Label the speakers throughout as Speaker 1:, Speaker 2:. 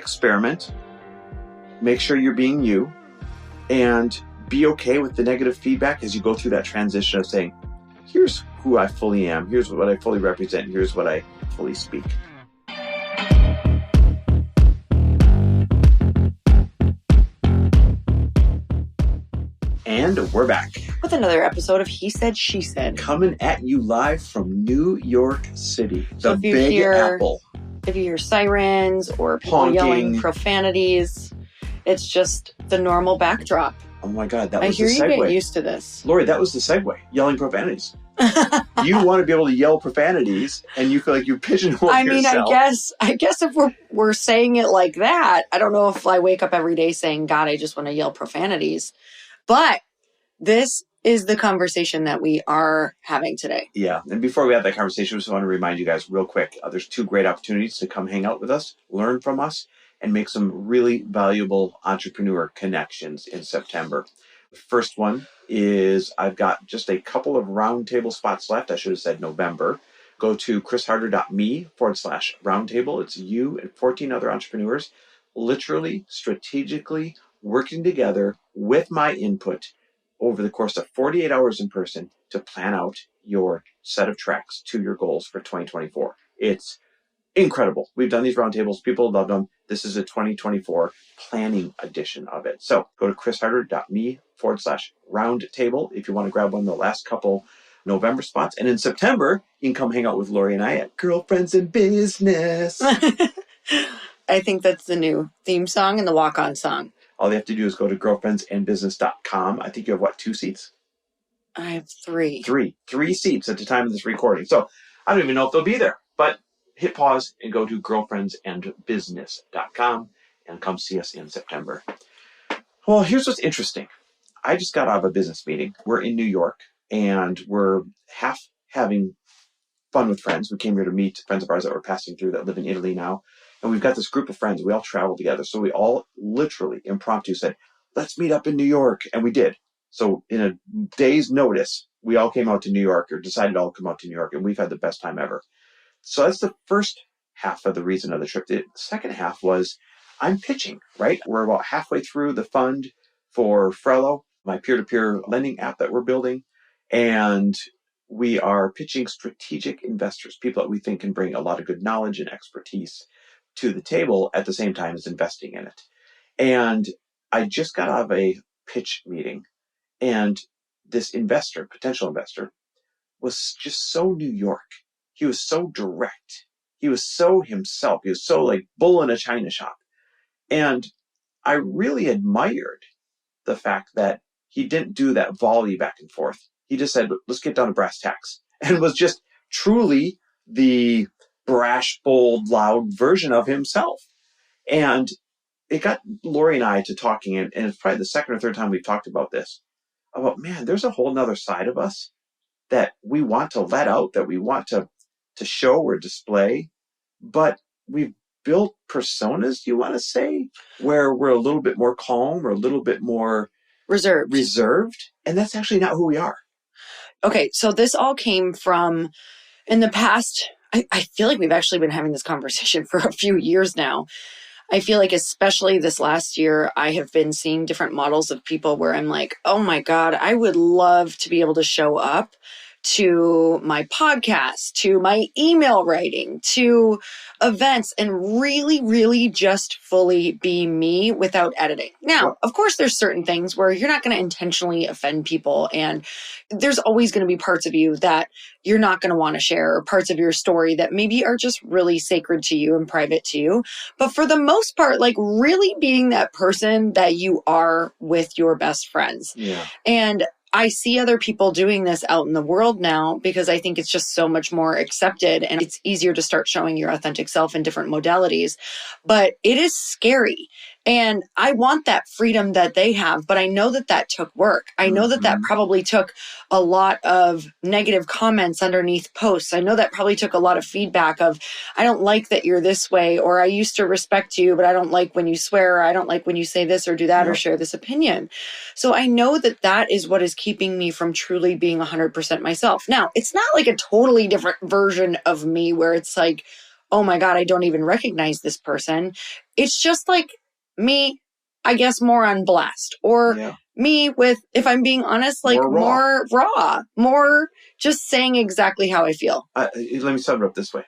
Speaker 1: experiment, make sure you're being you, and be okay with the negative feedback as you go through that transition of saying, here's who I fully am, here's what I fully represent, here's what I fully speak. And we're back
Speaker 2: with another episode of He Said, She Said.
Speaker 1: Coming at you live from New York City, the Big Apple.
Speaker 2: If you hear sirens or people
Speaker 1: honking,
Speaker 2: yelling profanities, it's just the normal backdrop.
Speaker 1: Oh my God, that was the segue.
Speaker 2: I hear you get used to this.
Speaker 1: Lori, that was the segue, yelling profanities. You want to be able to yell profanities, and you feel like you pigeonhole yourself.
Speaker 2: I guess if we're saying it like that, I don't know if I wake up every day saying, God, I just want to yell profanities. But this is the conversation that we are having today.
Speaker 1: Yeah. And before we have that conversation, I just want to remind you guys real quick, there's 2 great opportunities to come hang out with us, learn from us, and make some really valuable entrepreneur connections in September. The first one is I've got just a couple of roundtable spots left. I should have said November. Go to chrisharder.me/roundtable. It's you and 14 other entrepreneurs, literally, strategically working together with my input over the course of 48 hours in person to plan out your set of tracks to your goals for 2024. It's incredible. We've done these roundtables. People love them. This is a 2024 planning edition of it. So go to chrisharder.me/roundtable if you want to grab one of the last couple November spots. And in September, you can come hang out with Lori and I at Girlfriends in Business.
Speaker 2: I think that's the new theme song and the walk-on song.
Speaker 1: All they have to do is go to girlfriendsandbusiness.com. I think you have, 2 seats?
Speaker 2: I have 3.
Speaker 1: 3 seats at the time of this recording. So I don't even know if they'll be there. But hit pause and go to girlfriendsandbusiness.com and come see us in September. Well, here's what's interesting. I just got out of a business meeting. We're in New York, and we're half having fun with friends. We came here to meet friends of ours that were passing through that live in Italy now. And we've got this group of friends. We all travel together. So we all literally impromptu said, let's meet up in New York. And we did. So in a day's notice, we all came out to New York, or decided to all come out to New York. And we've had the best time ever. So that's the first half of the reason of the trip. The second half was I'm pitching, right? We're about halfway through the fund for Frello, my peer-to-peer lending app that we're building. And we are pitching strategic investors, people that we think can bring a lot of good knowledge and expertise to the table at the same time as investing in it. And I just got out of a pitch meeting, and this investor, potential investor, was just so New York. He was so direct. He was so himself. He was so like bull in a china shop. And I really admired the fact that he didn't do that volley back and forth. He just said, let's get down to brass tacks, and was just truly the brash, bold, loud version of himself. And it got Lori and I to talking, and it's probably the second or third time we've talked about this, about, man, there's a whole nother side of us that we want to let out, that we want to show or display, but we've built personas, you want to say, where we're a little bit more calm or a little bit more reserved. And that's actually not who we are.
Speaker 2: Okay, so this all came from, in the past, I feel like we've actually been having this conversation for a few years now. I feel like especially this last year, I have been seeing different models of people where I'm like, oh my God, I would love to be able to show up to my podcast, to my email writing, to events, and really, really just fully be me without editing. Now, of course, there's certain things where you're not going to intentionally offend people, and there's always going to be parts of you that you're not going to want to share, or parts of your story that maybe are just really sacred to you and private to you. But for the most part, like really being that person that you are with your best friends.
Speaker 1: Yeah.
Speaker 2: And I see other people doing this out in the world now because I think it's just so much more accepted, and it's easier to start showing your authentic self in different modalities. But it is scary. And I want that freedom that they have, but I know that that took work. I know that that probably took a lot of negative comments underneath posts. I know that probably took a lot of feedback of, I don't like that you're this way, or I used to respect you, but I don't like when you swear, or I don't like when you say this or do that or share this opinion. So I know that that is what is keeping me from truly being 100% myself. Now, it's not like a totally different version of me where it's like, oh my God, I don't even recognize this person. It's just like me, I guess, more on blast, or me with, if I'm being honest, like more raw, more just saying exactly how I feel.
Speaker 1: Let me sum it up this way.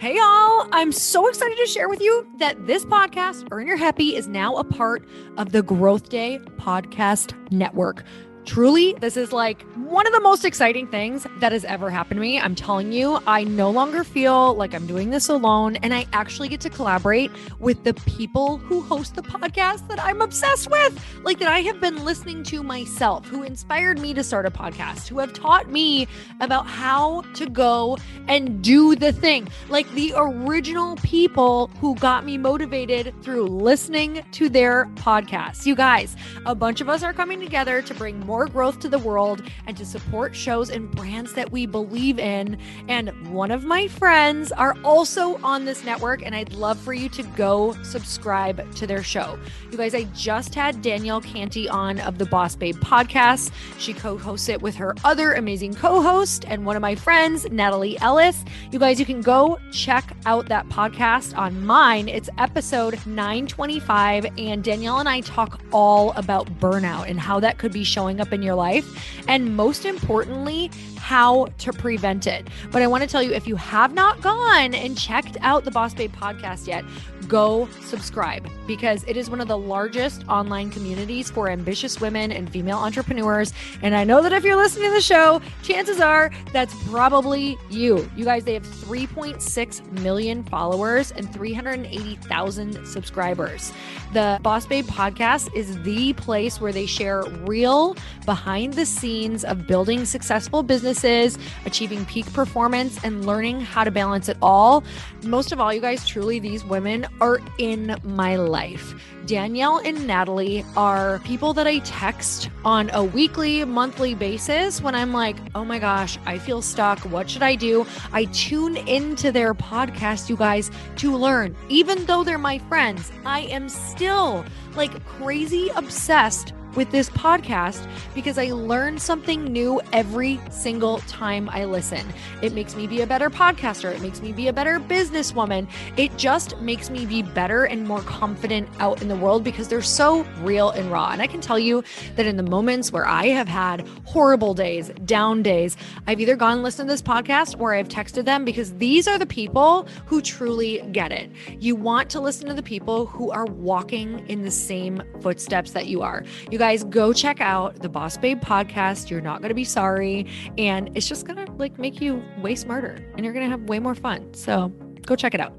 Speaker 3: Hey y'all, I'm so excited to share with you that this podcast, Earn Your Happy, is now a part of the Growth Day Podcast Network. Truly, this is like one of the most exciting things that has ever happened to me. I'm telling you, I no longer feel like I'm doing this alone, and I actually get to collaborate with the people who host the podcast that I'm obsessed with, like that I have been listening to myself, who inspired me to start a podcast, who have taught me about how to go and do the thing, like the original people who got me motivated through listening to their podcasts. You guys, a bunch of us are coming together to bring more growth to the world and to support shows and brands that we believe in. And one of my friends are also on this network, and I'd love for you to go subscribe to their show. You guys, I just had Danielle Canty on of the Boss Babe podcast. She co-hosts it with her other amazing co-host and one of my friends, Natalie Ellis. You guys, you can go check out that podcast on mine. It's episode 925, and Danielle and I talk all about burnout and how that could be showing up in your life, and most importantly, how to prevent it. But I want to tell you, if you have not gone and checked out the Boss Babe podcast yet, go subscribe, because it is one of the largest online communities for ambitious women and female entrepreneurs. And I know that if you're listening to the show, chances are that's probably you. You guys, they have 3.6 million followers and 380,000 subscribers. The Boss Babe podcast is the place where they share real behind the scenes of building successful businesses, achieving peak performance, and learning how to balance it all. Most of all, you guys, truly, these women are in my life. Danielle and Natalie are people that I text on a weekly, monthly basis when I'm like, oh my gosh, I feel stuck. What should I do? I tune into their podcast, you guys, to learn. Even though they're my friends, I am still like crazy obsessed with this podcast because I learn something new every single time I listen. It makes me be a better podcaster. It makes me be a better businesswoman. It just makes me be better and more confident out in the world because they're so real and raw. And I can tell you that in the moments where I have had horrible days, down days, I've either gone and listened to this podcast or I've texted them, because these are the people who truly get it. You want to listen to the people who are walking in the same footsteps that you are. You guys, go check out the Boss Babe podcast. You're not going to be sorry. And it's just going to like make you way smarter and you're going to have way more fun. So go check it out.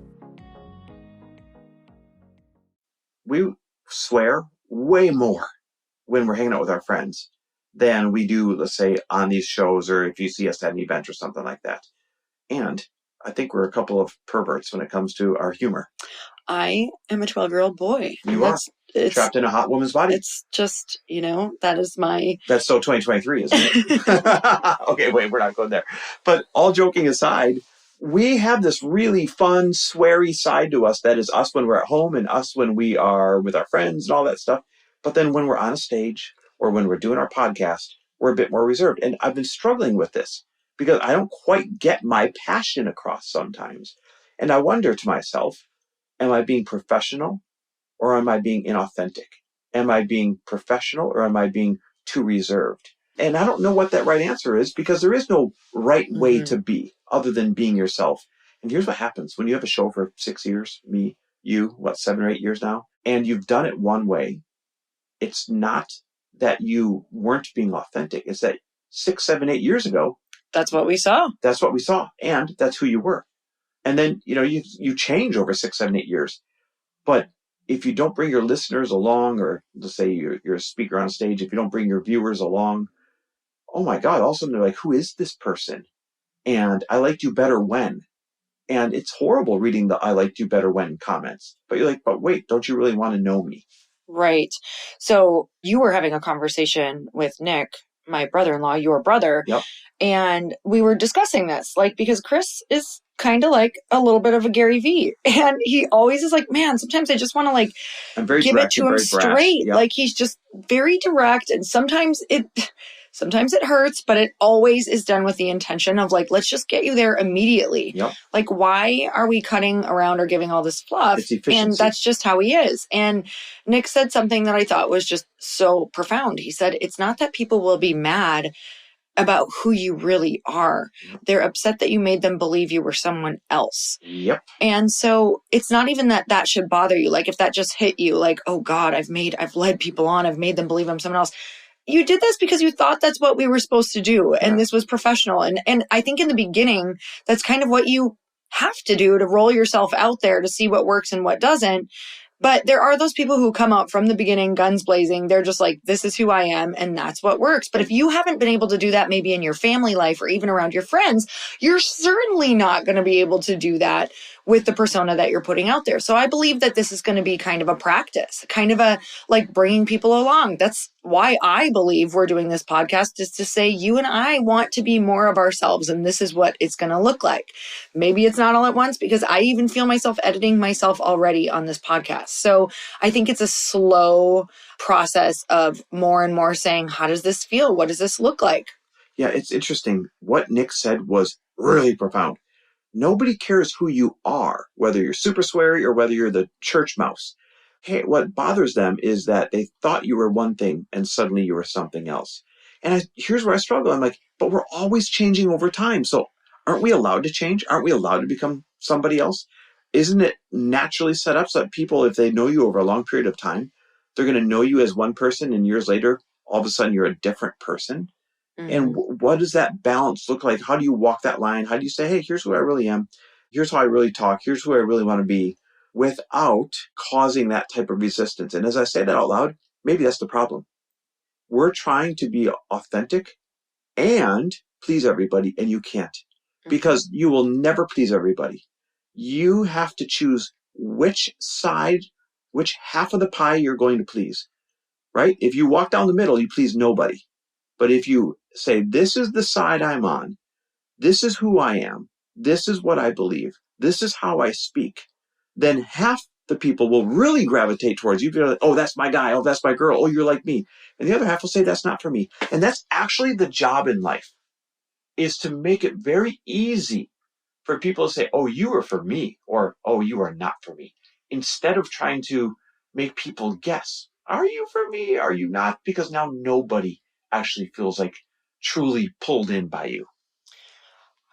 Speaker 1: We swear way more when we're hanging out with our friends than we do, let's say, on these shows, or if you see us at an event or something like that. And I think we're a couple of perverts when it comes to our humor.
Speaker 2: I am a 12-year-old boy.
Speaker 1: You are. It's trapped in a hot woman's body.
Speaker 2: It's just, that is my...
Speaker 1: That's so 2023, isn't it? Okay, wait, we're not going there. But all joking aside, we have this really fun, sweary side to us that is us when we're at home and us when we are with our friends and all that stuff. But then when we're on a stage or when we're doing our podcast, we're a bit more reserved. And I've been struggling with this because I don't quite get my passion across sometimes. And I wonder to myself, am I being professional or am I being inauthentic? Am I being professional or am I being too reserved? And I don't know what that right answer is, because there is no right way to be other than being yourself. And here's what happens when you have a show for 6 years, me, you, 7 or 8 years now, and you've done it one way. It's not that you weren't being authentic. It's that 6, 7, 8 years ago,
Speaker 2: that's what we saw.
Speaker 1: That's what we saw. And that's who you were. And then, you change over 6, 7, 8 years. But if you don't bring your listeners along, or let's say you're a speaker on stage, if you don't bring your viewers along, oh my God, all of a sudden they're like, who is this person? And I liked you better when. And it's horrible reading the I liked you better when comments. But you're like, but wait, don't you really want to know me?
Speaker 2: Right. So you were having a conversation with Nick, my brother-in-law, your brother.
Speaker 1: Yep.
Speaker 2: And we were discussing this, because Chris is kind of like a little bit of a Gary Vee. And he always is like, man, sometimes I just want to give it to him straight. Yep. Like he's just very direct. And sometimes Sometimes it hurts, but it always is done with the intention of like, let's just get you there immediately.
Speaker 1: Yep.
Speaker 2: Like, why are we cutting around or giving all this fluff?
Speaker 1: It's efficiency.
Speaker 2: And that's just how he is. And Nick said something that I thought was just so profound. He said, it's not that people will be mad about who you really are. They're upset that you made them believe you were someone else.
Speaker 1: Yep.
Speaker 2: And so it's not even that should bother you. Like if that just hit you, like, oh God, I've led people on. I've made them believe I'm someone else. You did this because you thought that's what we were supposed to do. And this was professional. And I think in the beginning, that's kind of what you have to do to roll yourself out there to see what works and what doesn't. But there are those people who come up from the beginning, guns blazing. They're just like, this is who I am, and that's what works. But if you haven't been able to do that maybe in your family life or even around your friends, you're certainly not going to be able to do that with the persona that you're putting out there. So I believe that this is going to be kind of a practice, kind of a like bringing people along. That's why I believe we're doing this podcast, is to say you and I want to be more of ourselves, and this is what it's going to look like. Maybe it's not all at once, because I even feel myself editing myself already on this podcast. So I think it's a slow process of more and more saying, how does this feel? What does this look like?
Speaker 1: Yeah, it's interesting. What Nick said was really profound. Nobody cares who you are, whether you're super sweary or whether you're the church mouse. Hey, what bothers them is that they thought you were one thing and suddenly you were something else. And here's where I struggle. I'm like, but we're always changing over time. So aren't we allowed to change? Aren't we allowed to become somebody else? Isn't it naturally set up so that people, if they know you over a long period of time, they're going to know you as one person, and years later, all of a sudden you're a different person? And what does that balance look like? How do you walk that line? How do you say, hey, here's who I really am. Here's how I really talk. Here's who I really want to be, without causing that type of resistance? And as I say that out loud, maybe that's the problem. We're trying to be authentic and please everybody, and you can't, because you will never please everybody. You have to choose which side, which half of the pie you're going to please, right? If you walk down the middle, you please nobody. But if you say, this is the side I'm on, this is who I am, this is what I believe, this is how I speak, then half the people will really gravitate towards you. Be like, oh, that's my guy. Oh, that's my girl. Oh, you're like me. And the other half will say, that's not for me. And that's actually the job in life, is to make it very easy for people to say, oh, you are for me, or, oh, you are not for me, instead of trying to make people guess, are you for me? Are you not? Because now nobody actually feels like truly pulled in by you.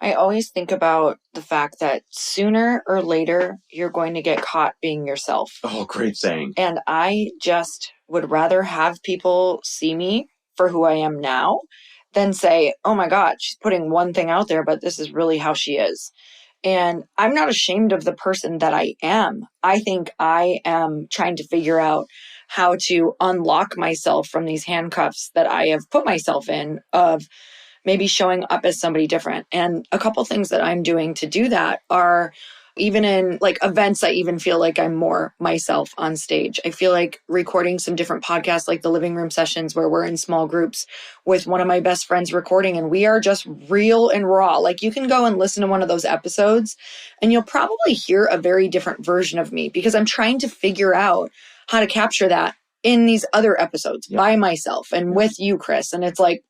Speaker 2: I always think about the fact that sooner or later, you're going to get caught being yourself.
Speaker 1: Oh, great saying.
Speaker 2: And I just would rather have people see me for who I am now than say, oh my God, she's putting one thing out there, but this is really how she is. And I'm not ashamed of the person that I am. I think I am trying to figure out how to unlock myself from these handcuffs that I have put myself in, of maybe showing up as somebody different. And a couple things that I'm doing to do that are, even in like events, I even feel like I'm more myself on stage. I feel like recording some different podcasts, like the living room sessions, where we're in small groups with one of my best friends recording, and we are just real and raw. Like you can go and listen to one of those episodes and you'll probably hear a very different version of me, because I'm trying to figure out how to capture that in these other episodes by myself and with you, Chris. And it's like,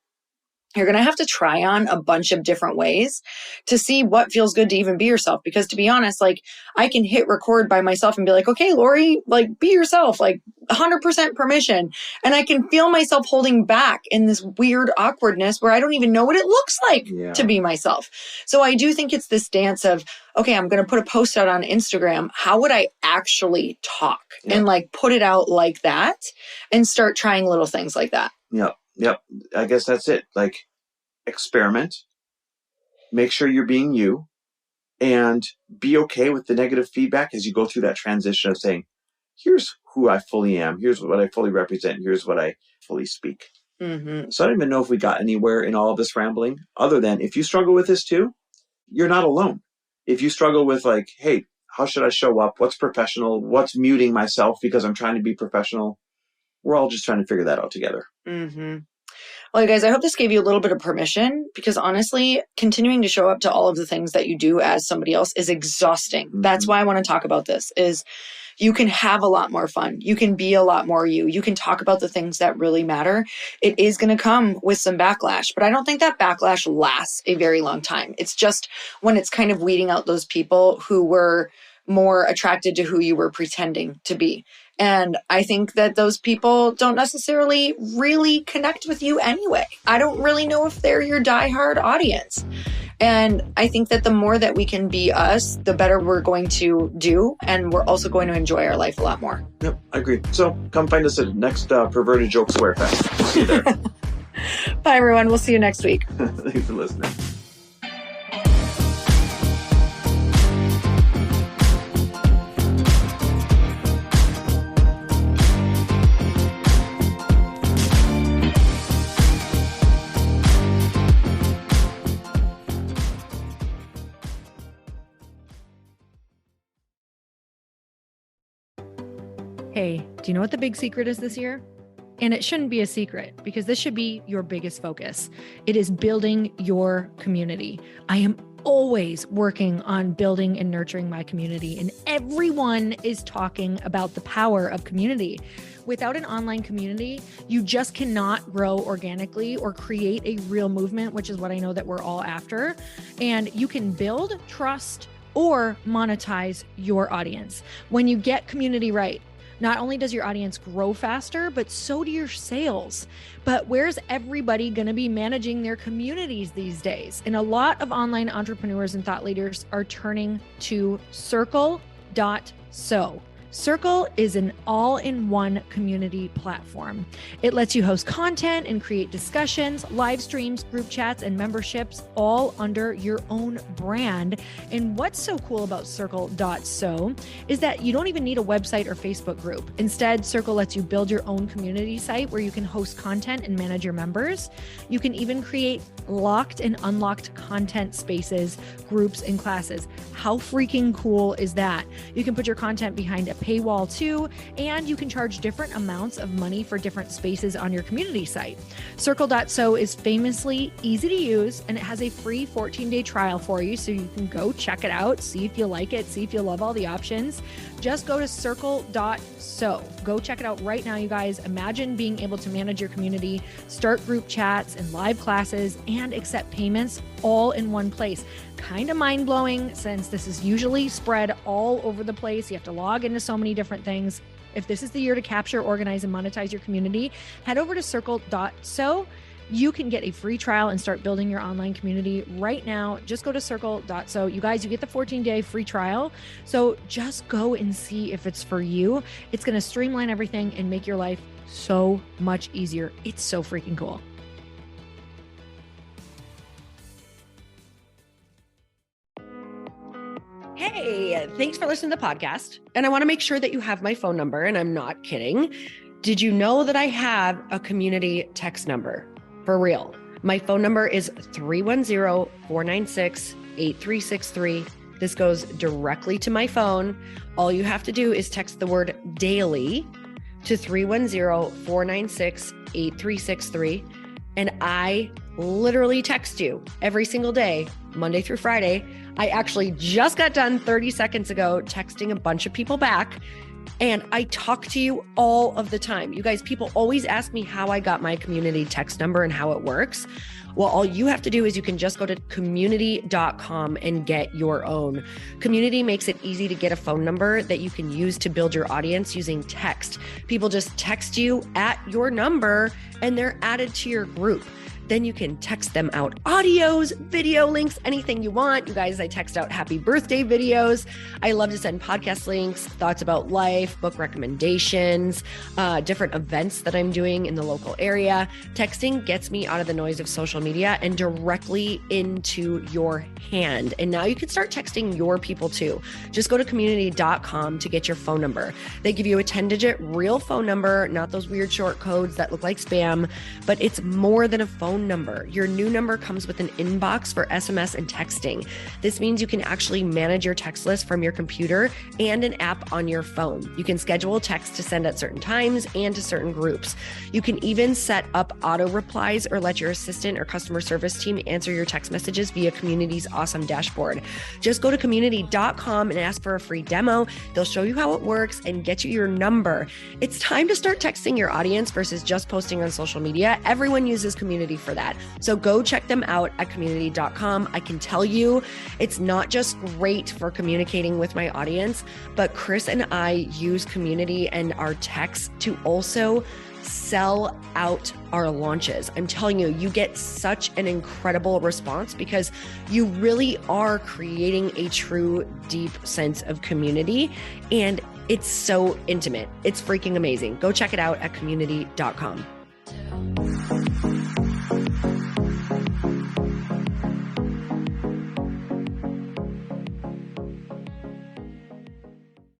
Speaker 2: you're going to have to try on a bunch of different ways to see what feels good to even be yourself. Because to be honest, like I can hit record by myself and be like, okay, Lori, like be yourself, like 100% permission. And I can feel myself holding back in this weird awkwardness where I don't even know what it looks like to be myself. So I do think it's this dance of, okay, I'm going to put a post out on Instagram. How would I actually talk and like put it out like that and start trying little things like that?
Speaker 1: Yep. I guess that's it. Like, experiment, make sure you're being you, and be okay with the negative feedback as you go through that transition of saying, here's who I fully am. Here's what I fully represent. Here's what I fully speak. Mm-hmm. So I don't even know if we got anywhere in all of this rambling, other than if you struggle with this too, you're not alone. If you struggle with like, hey, how should I show up? What's professional? What's muting myself because I'm trying to be professional? We're all just trying to figure that out together.
Speaker 2: Mm-hmm. Well, you guys, I hope this gave you a little bit of permission, because honestly, continuing to show up to all of the things that you do as somebody else is exhausting.
Speaker 1: Mm-hmm.
Speaker 2: That's why I want to talk about this, is you can have a lot more fun. You can be a lot more you. You can talk about the things that really matter. It is going to come with some backlash, but I don't think that backlash lasts a very long time. It's just when it's kind of weeding out those people who were more attracted to who you were pretending to be. And I think that those people don't necessarily really connect with you anyway. I don't really know if they're your diehard audience. And I think that the more that we can be us, the better we're going to do. And we're also going to enjoy our life a lot more.
Speaker 1: Yep, I agree. So come find us at next Perverted Joke Swear Fest. We'll see you there.
Speaker 2: Bye, everyone. We'll see you next week.
Speaker 1: Thanks for listening.
Speaker 3: Hey, do you know what the big secret is this year? And it shouldn't be a secret, because this should be your biggest focus. It is building your community. I am always working on building and nurturing my community, and everyone is talking about the power of community. Without an online community, you just cannot grow organically or create a real movement, which is what I know that we're all after. And you can build trust or monetize your audience. When you get community right, not only does your audience grow faster, but so do your sales. But where's everybody going to be managing their communities these days? And a lot of online entrepreneurs and thought leaders are turning to Circle.so. Circle is an all-in-one community platform. It lets you host content and create discussions, live streams, group chats, and memberships all under your own brand. And what's so cool about Circle.so is that you don't even need a website or Facebook group. Instead, Circle lets you build your own community site where you can host content and manage your members. You can even create locked and unlocked content spaces, groups, and classes. How freaking cool is that? You can put your content behind a paywall too, and you can charge different amounts of money for different spaces on your community site. Circle.so is famously easy to use, and it has a free 14-day trial for you, so you can go check it out, see if you like it, see if you love all the options. Just go to Circle.so. Go check it out right now, you guys. Imagine being able to manage your community, start group chats and live classes, and accept payments all in one place. Kind of mind-blowing, since this is usually spread all over the place. You have to log into so many different things. If this is the year to capture, organize, and monetize your community, head over to Circle.so. You can get a free trial and start building your online community right now. Just go to Circle.so. You guys, you get the 14-day free trial. So just go and see if it's for you. It's going to streamline everything and make your life so much easier. It's so freaking cool. Hey, thanks for listening to the podcast. And I want to make sure that you have my phone number, and I'm not kidding. Did you know that I have a community text number? For real. My phone number is 310-496-8363. This goes directly to my phone. All you have to do is text the word daily to 310-496-8363. And I literally text you every single day, Monday through Friday. I actually just got done 30 seconds ago texting a bunch of people back, and I talk to you all of the time. You guys, people always ask me how I got my community text number and how it works. Well, all you have to do is you can just go to community.com and get your own. Community makes it easy to get a phone number that you can use to build your audience using text. People just text you at your number and they're added to your group. Then you can text them out audios, video links, anything you want. You guys, I text out happy birthday videos. I love to send podcast links, thoughts about life, book recommendations, different events that I'm doing in the local area. Texting gets me out of the noise of social media and directly into your hand. And now you can start texting your people too. Just go to community.com to get your phone number. They give you a 10-digit real phone number, not those weird short codes that look like spam, but it's more than a phone
Speaker 4: phone number. Your new number comes with an inbox for SMS and texting. This means you can actually manage your text list from your computer and an app on your phone. You can schedule text to send at certain times and to certain groups. You can even set up auto replies or let your assistant or customer service team answer your text messages via Community's awesome dashboard. Just go to community.com and ask for a free demo. They'll show you how it works and get you your number. It's time to start texting your audience versus just posting on social media. Everyone uses Community for that. So go check them out at community.com. I can tell you it's not just great for communicating with my audience, but Chris and I use Community and our texts to also sell out our launches. I'm telling you, you get such an incredible response because you really are creating a true, deep sense of community, and it's so intimate. It's freaking amazing. Go check it out at community.com.